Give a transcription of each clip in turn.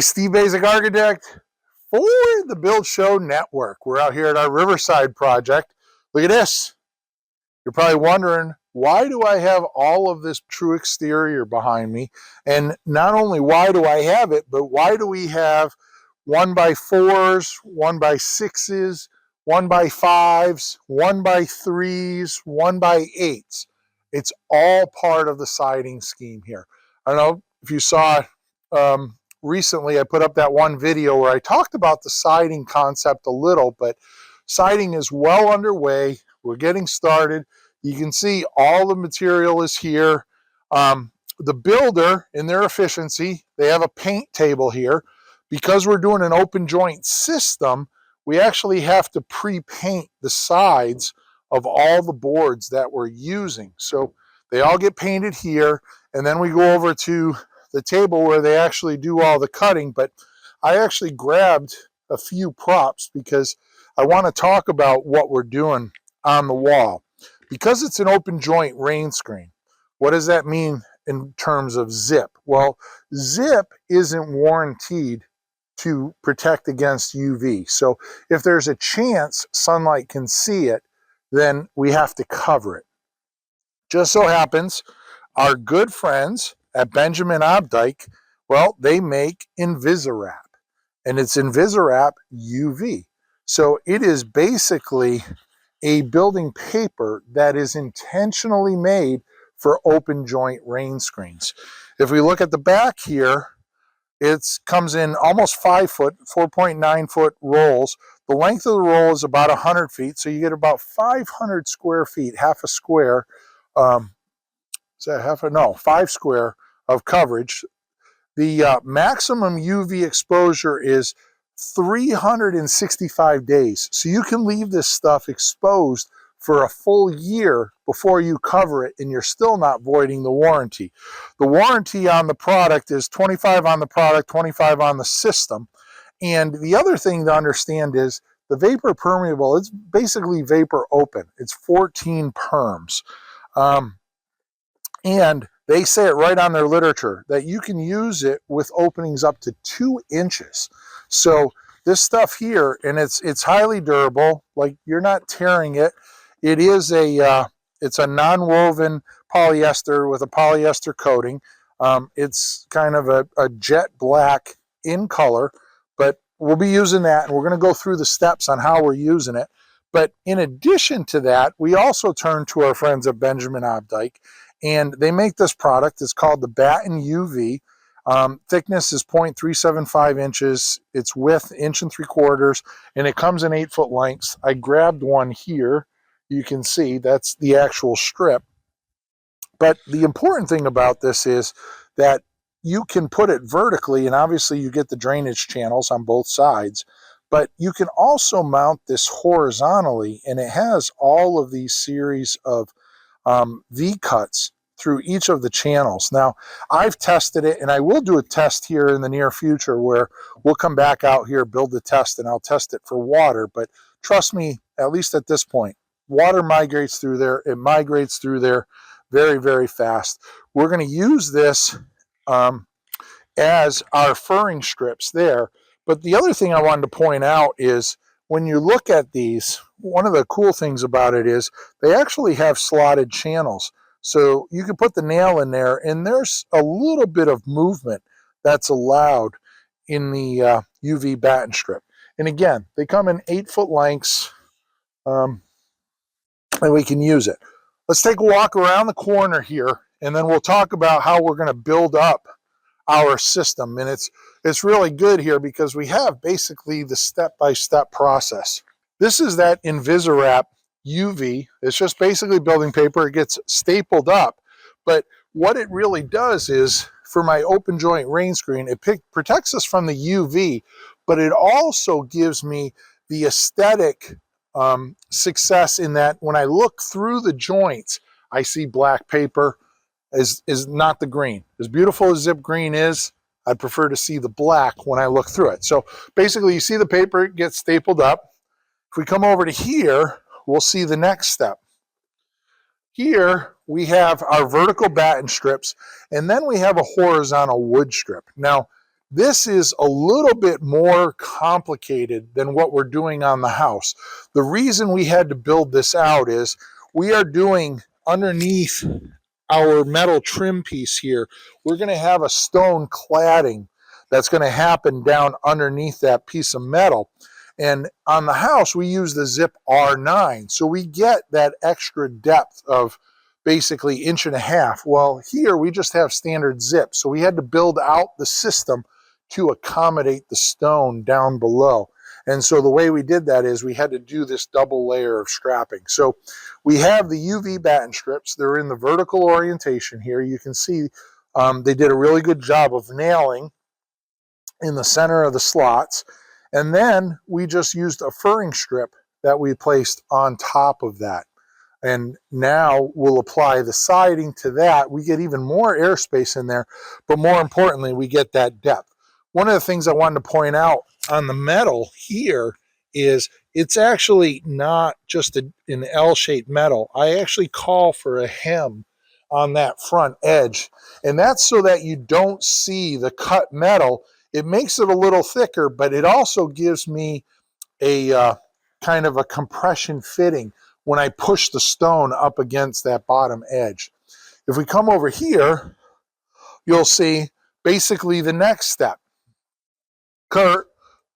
Steve Basic Architect for the Build Show Network. We're out here at our Riverside project. Look at this. You're probably wondering, why do I have all of this true exterior behind me? And not only why do I have it, but why do we have 1x4s, 1x6s, 1x5s, 1x3s, 1x8s? It's all part of the siding scheme here. I don't know if you saw recently, I put up that one video where I talked about the siding concept a little, but siding is well underway. We're getting started. You can see all the material is here. The builder, in their efficiency, they have a paint table here. Because we're doing an open joint system, we actually have to pre-paint the sides of all the boards that we're using. So they all get painted here, and then we go over to the table where they actually do all the cutting. But I actually grabbed a few props because I want to talk about what we're doing on the wall. Because it's an open joint Rainscreen, what does that mean in terms of zip? Well, zip isn't warranted to protect against UV. So if there's a chance sunlight can see it, then we have to cover it. Just so happens, our good friends at Benjamin Opdyke, well, they make Invisawrap, and it's Invisawrap UV. So it is basically a building paper that is intentionally made for open joint Rainscreens. If we look at the back here, it comes in almost 5 foot, 4.9 foot rolls. The length of the roll is about 100 feet, so you get about 500 square feet, half a square. Is that half a? No, 5 square of coverage. The maximum UV exposure is 365 days. So you can leave this stuff exposed for a full year before you cover it, and you're still not voiding the warranty. The warranty on the product is 25 on the product, 25 on the system. And the other thing to understand is the vapor permeable, it's basically vapor open. It's 14 perms. And they say it right on their literature that you can use it with openings up to 2 inches. So this stuff here, and it's highly durable, like you're not tearing it. It is it's a non-woven polyester with a polyester coating. It's kind of a jet black in color, but we'll be using that, and we're going to go through the steps on how we're using it. But in addition to that, we also turn to our friends at Benjamin Opdyke, and they make this product. It's called the Batten UV. Thickness is 0.375 inches. Its width, 1.75 inches, and it comes in 8 foot lengths. I grabbed one here. You can see that's the actual strip. But the important thing about this is that you can put it vertically, and obviously you get the drainage channels on both sides, but you can also mount this horizontally, and it has all of these series of V-cuts through each of the channels. Now, I've tested it, and I will do a test here in the near future where we'll come back out here, build the test, and I'll test it for water. But trust me, at least at this point, water migrates through there. It migrates through there very, very fast. We're going to use this as our furring strips there. But the other thing I wanted to point out is when you look at these, one of the cool things about it is they actually have slotted channels. So you can put the nail in there, and there's a little bit of movement that's allowed in the UV batten strip. And again, they come in 8 foot lengths, and we can use it. Let's take a walk around the corner here, and then we'll talk about how we're going to build up our system. And it's really good here because we have basically the step-by-step process. This is that Invisawrap UV. It's just basically building paper. It gets stapled up. But what it really does is, for my open joint Rainscreen, it protects us from the UV, but it also gives me the aesthetic success in that when I look through the joints, I see black paper is not the green. As beautiful as zip green is, I'd prefer to see the black when I look through it. So basically, you see the paper get stapled up. If we come over to here, we'll see the next step. Here, we have our vertical batten strips, and then we have a horizontal wood strip. Now, This is a little bit more complicated than what we're doing on the house. The reason we had to build this out is we are doing underneath our metal trim piece here, we're going to have a stone cladding that's going to happen down underneath that piece of metal. And on the house, we use the Zip R9. So we get that extra depth of basically 1.5 inches. Well, here we just have standard zip. So we had to build out the system to accommodate the stone down below. And so the way we did that is we had to do this double layer of strapping. So we have the UV batten strips. They're in the vertical orientation here. You can see they did a really good job of nailing in the center of the slots. And then we just used a furring strip that we placed on top of that. And now we'll apply the siding to that. We get even more airspace in there, but more importantly, we get that depth. One of the things I wanted to point out on the metal here is it's actually not just an L-shaped metal. I actually call for a hem on that front edge. And that's so that you don't see the cut metal. It makes it a little thicker, but it also gives me a kind of a compression fitting when I push the stone up against that bottom edge. If we come over here, you'll see basically the next step. Kurt,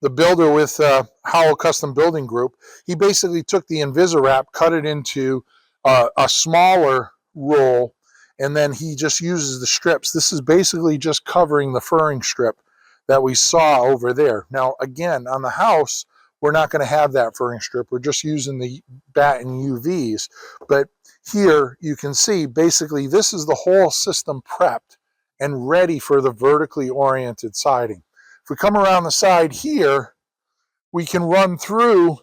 the builder with Howell Custom Building Group, he basically took the Invisawrap, cut it into a smaller roll, and then he just uses the strips. This is basically just covering the furring strip that we saw over there. Now, again, on the house, we're not going to have that furring strip. We're just using the batten UVs. But here you can see basically this is the whole system prepped and ready for the vertically oriented siding. If we come around the side here, we can run through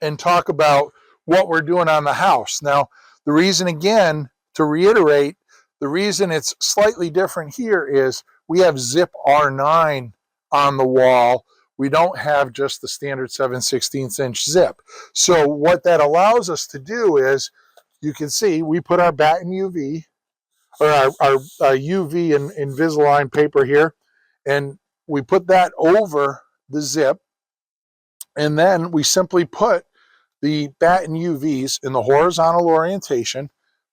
and talk about what we're doing on the house. Now, the reason, again, to reiterate, the reason it's slightly different here is we have Zip R9 on the wall. We don't have just the standard 7/16 inch zip. So what that allows us to do is, you can see we put our batten UV, or our UV and Invisalign paper here, and we put that over the zip, and then we simply put the batten UVs in the horizontal orientation.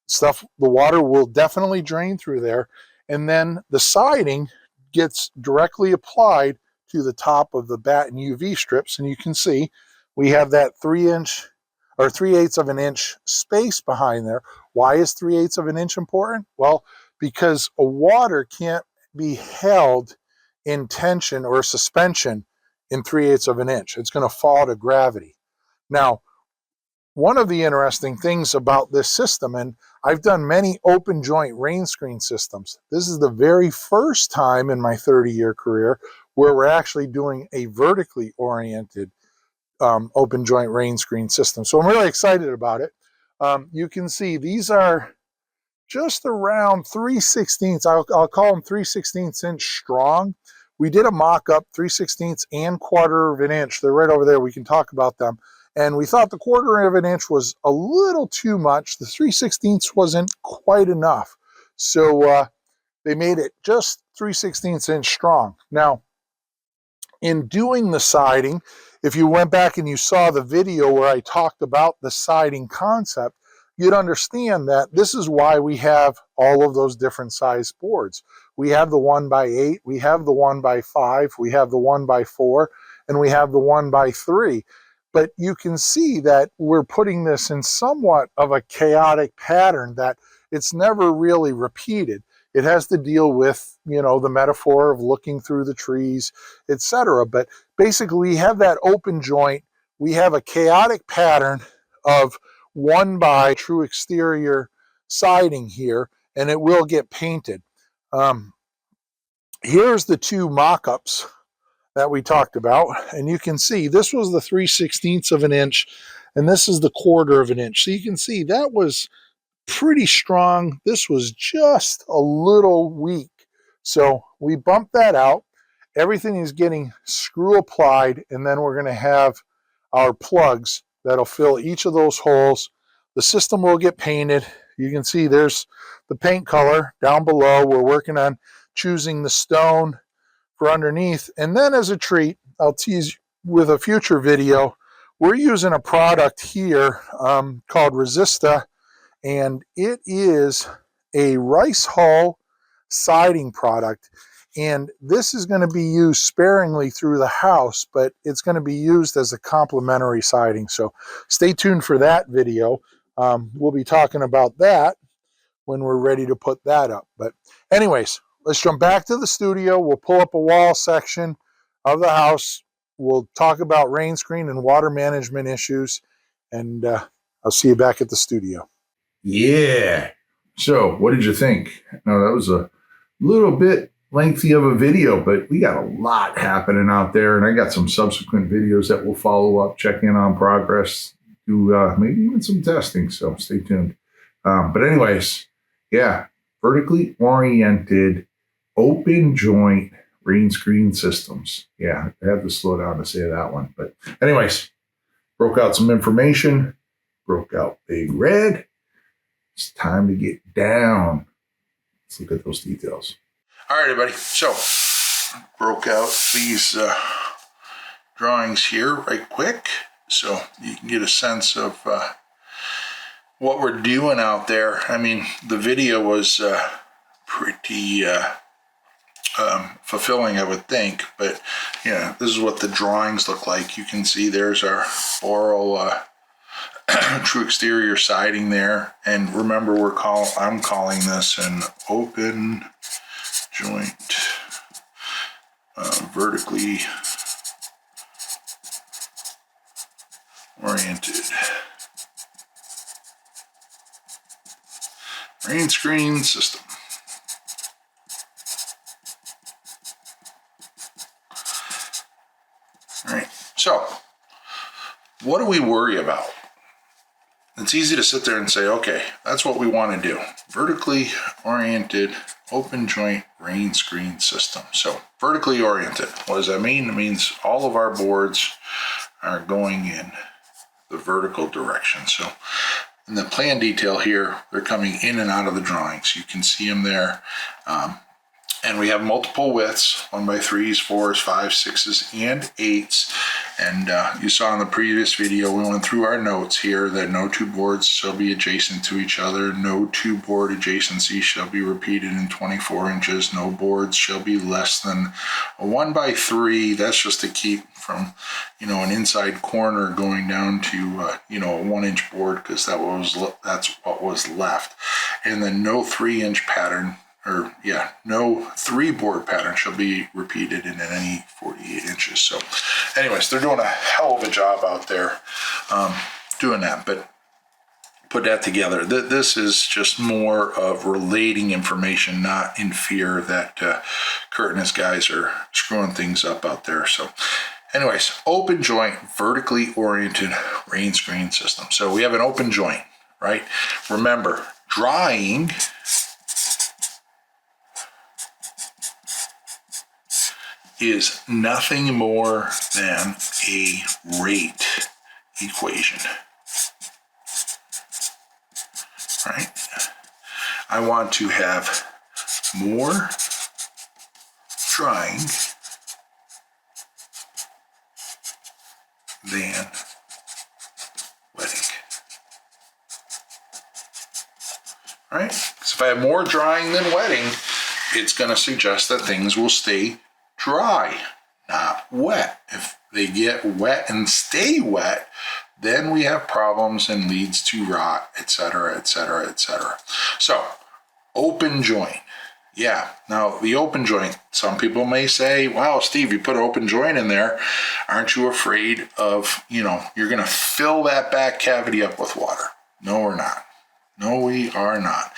The water will definitely drain through there, and then the siding gets directly applied to the top of the batten UV strips, and you can see we have that 3-inch or 3/8 of an inch space behind there. Why is 3/8 of an inch important? Well, because a water can't be held in tension or suspension in 3/8 of an inch. It's going to fall to gravity. Now, one of the interesting things about this system, and I've done many open joint Rainscreen systems. This is the very first time in my 30-year career where we're actually doing a vertically oriented open joint Rainscreen system. So I'm really excited about it. You can see these are just around 3/16. I'll call them 3/16 inch strong. We did a mock-up 3/16 and 1/4 of an inch. They're right over there. We can talk about them. And we thought the 1/4 of an inch was a little too much. The 3/16 wasn't quite enough. So they made it just 3/16 inch strong. Now, in doing the siding, if you went back and you saw the video where I talked about the siding concept, you'd understand that this is why we have all of those different size boards. We have the 1x8, we have the 1x5, we have the 1x4, and we have the 1x3. But you can see that we're putting this in somewhat of a chaotic pattern that it's never really repeated. It has to deal with, the metaphor of looking through the trees, etc. But basically, we have that open joint. We have a chaotic pattern of 1x true exterior siding here, and it will get painted. Here's the two mock-ups that we talked about, and you can see this was the 3/16 of an inch, and this is the 1/4 of an inch. So you can see that was pretty strong. This was just a little weak. So we bumped that out. Everything is getting screw applied, and then we're going to have our plugs that'll fill each of those holes. The system will get painted. You can see there's the paint color down below. We're working on choosing the stone for underneath. And then as a treat, I'll tease with a future video, we're using a product here called Resista, and it is a rice hull siding product. And this is going to be used sparingly through the house, but it's going to be used as a complementary siding. So stay tuned for that video. We'll be talking about that when we're ready to put that up. But anyways, let's jump back to the studio. We'll pull up a wall section of the house. We'll talk about Rainscreen and water management issues, and I'll see you back at the studio. Yeah. So what did you think? Now, that was a little bit lengthy of a video, but we got a lot happening out there, and I got some subsequent videos that will follow up, check in on progress, do maybe even some testing, so stay tuned. But anyways, yeah, vertically oriented, open joint Rainscreen systems. Yeah, I had to slow down to say that one. But anyways, broke out some information, broke out Big Red. It's time to get down. Let's look at those details. All right, everybody. So, broke out these drawings here right quick so you can get a sense of what we're doing out there. I mean, the video was pretty fulfilling, I would think, but yeah, this is what the drawings look like. You can see there's our oral true exterior siding there, and remember I'm calling this an open joint vertically oriented Rainscreen system. All right, so what do we worry about? It's easy to sit there and say, okay, that's what we want to do. Vertically oriented, open joint Rainscreen system. So vertically oriented, what does that mean? It means all of our boards are going in the vertical direction. So in the plan detail here, they're coming in and out of the drawings. You can see them there. And we have multiple widths, 1x3s, 4s, 5s, 6s, and 8s. And you saw in the previous video, we went through our notes here that no two boards shall be adjacent to each other. No two board adjacency shall be repeated in 24 inches. No boards shall be less than a 1x3. That's just to keep from, an inside corner going down to, a 1-inch board, because that's what was left. And then no 3-inch pattern. No 3-board pattern shall be repeated in any 48 inches. So anyways, they're doing a hell of a job out there doing that, but put that together. This is just more of relating information, not in fear that Kurt and his guys are screwing things up out there. So anyways, open joint, vertically oriented Rainscreen system. So we have an open joint, right? Remember, drying is nothing more than a rate equation, right? I want to have more drying than wetting, right? So if I have more drying than wetting, it's going to suggest that things will stay dry, not wet. If they get wet and stay wet, then we have problems and leads to rot, etc., etc., etc. So, open joint. Yeah, now the open joint, some people may say, wow, Steve, you put an open joint in there. Aren't you afraid of, you're going to fill that back cavity up with water? No, we're not. No, we are not.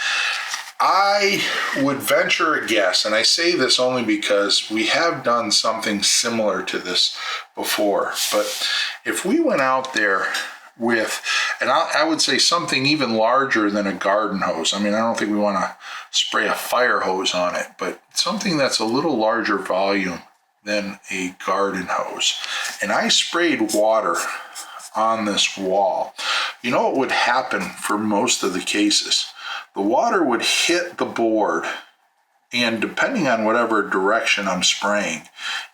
I would venture a guess, and I say this only because we have done something similar to this before, but if we went out there with, and I would say something even larger than a garden hose. I mean, I don't think we want to spray a fire hose on it, but something that's a little larger volume than a garden hose. And I sprayed water on this wall. You know what would happen for most of the cases? The water would hit the board And depending on whatever direction I'm spraying,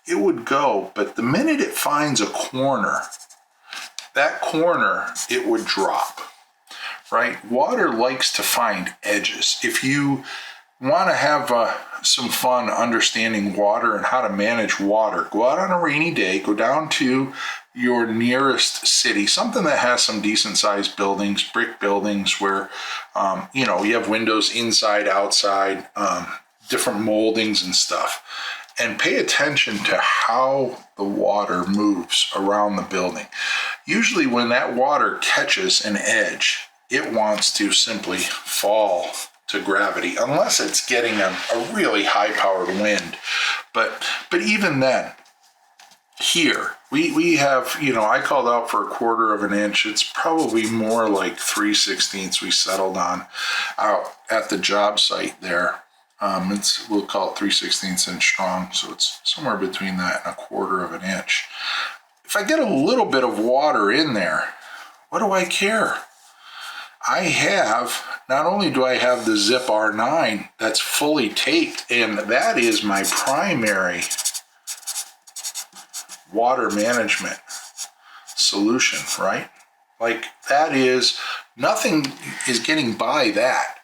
it would go. But the minute it finds a corner, that corner, it would drop, right? Water likes to find edges. If you want to have some fun understanding water and how to manage water, go out on a rainy day, go down to your nearest city, something that has some decent sized buildings, brick buildings where, you have windows inside, outside, different moldings and stuff, and pay attention to how the water moves around the building. Usually when that water catches an edge, it wants to simply fall to gravity, unless it's getting a really high powered wind. But even then, here we have, I called out for 1/4 of an inch. It's probably more like 3/16 we settled on out at the job site there. We'll call it 3/16 inch strong, so it's somewhere between that and 1/4 of an inch. If I get a little bit of water in there, what do I care? Not only do I have the Zip R9 that's fully taped, and that is my primary water management solution, right? Like, that is, nothing is getting by that.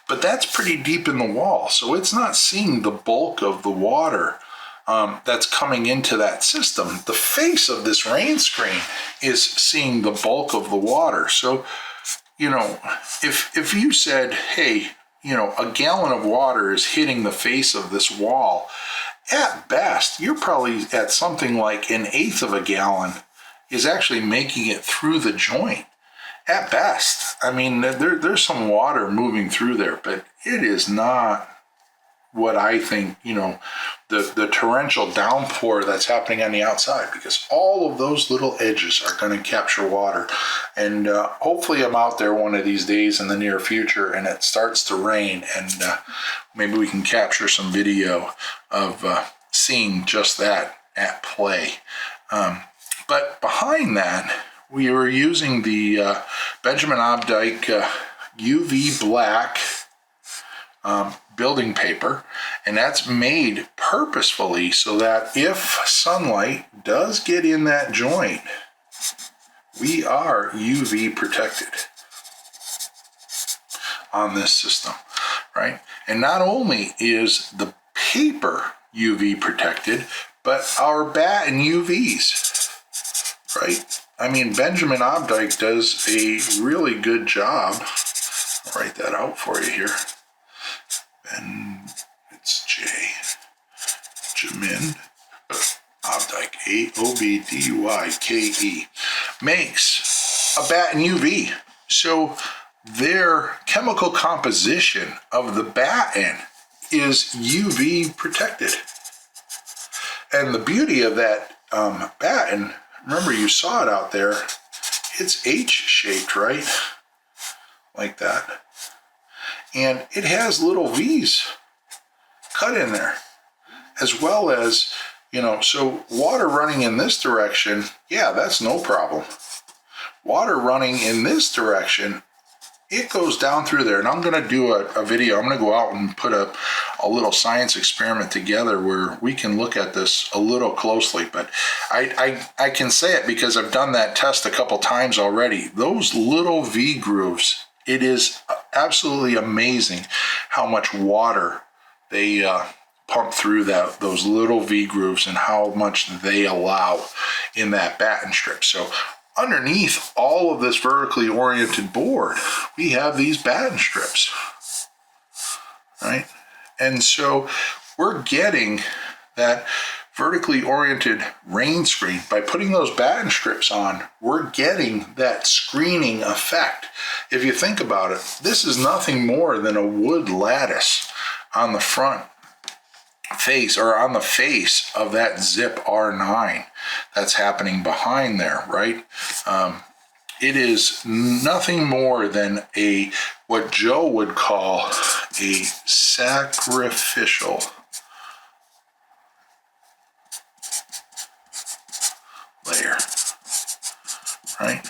But that's pretty deep in the wall, so it's not seeing the bulk of the water that's coming into that system. The face of this Rainscreen is seeing the bulk of the water. So, if you said, hey, a gallon of water is hitting the face of this wall, at best, you're probably at something like 1/8 of a gallon is actually making it through the joint. At best. I mean, there's some water moving through there, but it is not what I think, the torrential downpour that's happening on the outside, because all of those little edges are going to capture water. And hopefully I'm out there one of these days in the near future and it starts to rain, and maybe we can capture some video of seeing just that at play. But behind that, we were using the Benjamin Obdyke UV black building paper, and that's made purposefully so that if sunlight does get in that joint, we are UV protected on this system, right? And not only is the paper UV protected, but our batten UVs, right? I mean, Benjamin Obdyke does a really good job. I'll write that out for you here. It's Benjamin Obdyke, Obdyke, makes a batten UV. So their chemical composition of the batten is UV protected. And the beauty of that batten, remember you saw it out there, it's H-shaped, right? Like that. And it has little V's cut in there, as well as, so water running in this direction, yeah, that's no problem. Water running in this direction, it goes down through there. And I'm going to do a video. I'm going to go out and put a little science experiment together where we can look at this a little closely. But I can say it because I've done that test a couple times already. Those little V grooves, it is absolutely amazing how much water they pump through those little V grooves and how much they allow in that batten strip. So underneath all of this vertically oriented board, we have these batten strips, right? And so we're getting that vertically oriented Rainscreen. By putting those batten strips on, we're getting that screening effect. If you think about it, this is nothing more than a wood lattice on the front face, or on the face of that Zip R9 that's happening behind there, right? It is nothing more than what Joe would call a sacrificial layer, right?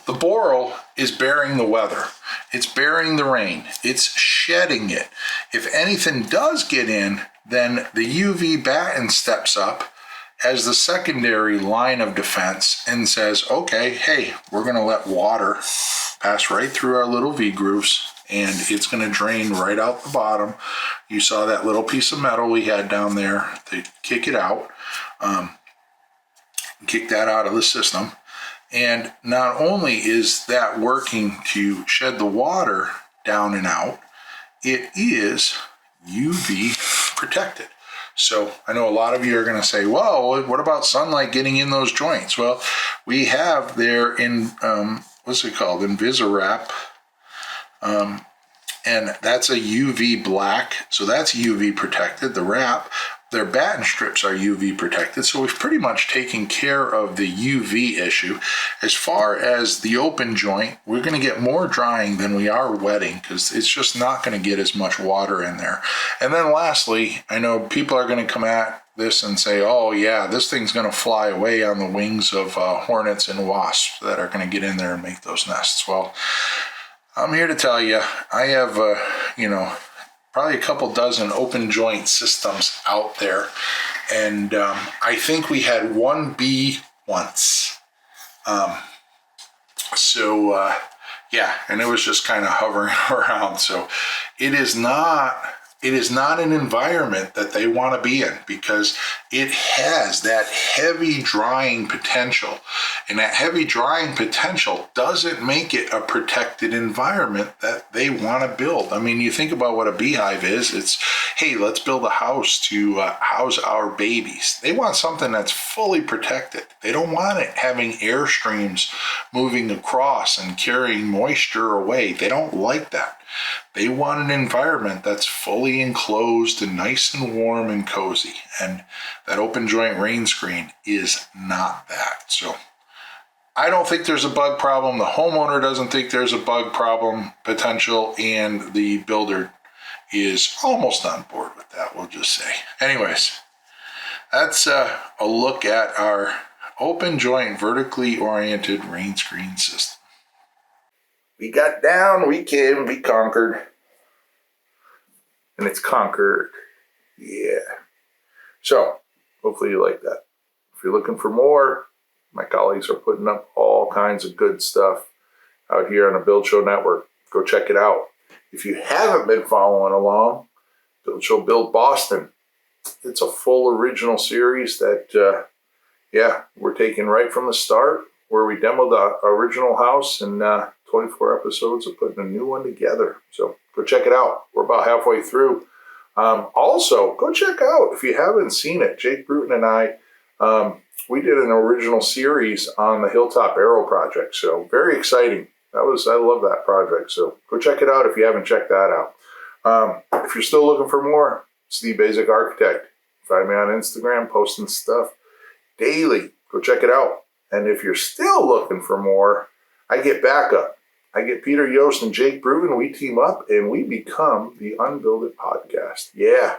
The boral is bearing the weather. It's bearing the rain. It's shedding it. if anything does get in, then the UV batten steps up as the secondary line of defense and says, okay, hey, we're going to let water pass right through our little V grooves and it's going to drain right out the bottom. You saw that little piece of metal we had down there to kick it out, kick that out of the system. And not only is that working to shed the water down and out, it is UV protected. So I know a lot of you are going to say, well, what about sunlight getting in those joints? Well, we have there in, what's it called? Invisorap. And that's a UV black. So that's UV protected. The wrap, their batten strips are UV protected. So we've pretty much taken care of the UV issue. As far as the open joint, we're going to get more drying than we are wetting because it's just not going to get as much water in there. And then lastly, I know people are going to come at this and say, oh yeah, this thing's going to fly away on the wings of hornets and wasps that are going to get in there and make those nests. Well, I'm here to tell you, I have, probably a couple dozen open joint systems out there. And I think we had one bee once. Yeah, and it was just kind of hovering around. So it is not an environment that they want to be in because it has that heavy drying potential. And that heavy drying potential doesn't make it a protected environment that they want to build. I mean, you think about what a beehive is. It's, hey, let's build a house to house our babies. They want something that's fully protected. They don't want it having air streams moving across and carrying moisture away. They don't like that. They want an environment that's fully enclosed and nice and warm and cozy. And that open joint Rainscreen is not that. So I don't think there's a bug problem. The homeowner doesn't think there's a bug problem potential. And the builder is almost on board with that, we'll just say. Anyways, that's a look at our open joint vertically oriented Rainscreen system. We got down, we came, we conquered. And it's conquered. Yeah. So, hopefully you like that. If you're looking for more, my colleagues are putting up all kinds of good stuff out here on the Build Show Network. Go check it out. If you haven't been following along, Build Show Build Boston. It's a full original series that, we're taking right from the start, where we demoed the original house and 24 episodes of putting a new one together. So go check it out. We're about halfway through. Also, go check out, if you haven't seen it, Jake Bruton and I, we did an original series on the Hilltop Arrow project. So very exciting. I love that project. So go check it out if you haven't checked that out. If you're still looking for more, it's The Basic Architect. Find me on Instagram, posting stuff daily. Go check it out. And if you're still looking for more, I get backup. I get Peter Yost and Jake Bruton. We team up and we become the Unbuild It podcast. Yeah,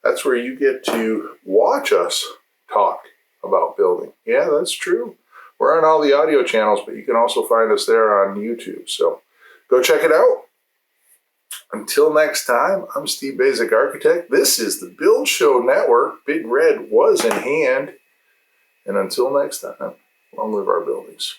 that's where you get to watch us talk about building. Yeah, that's true. We're on all the audio channels, but you can also find us there on YouTube. So go check it out. Until next time, I'm Steve Basic Architect. This is the Build Show Network. Big Red was in hand. And until next time, long live our buildings.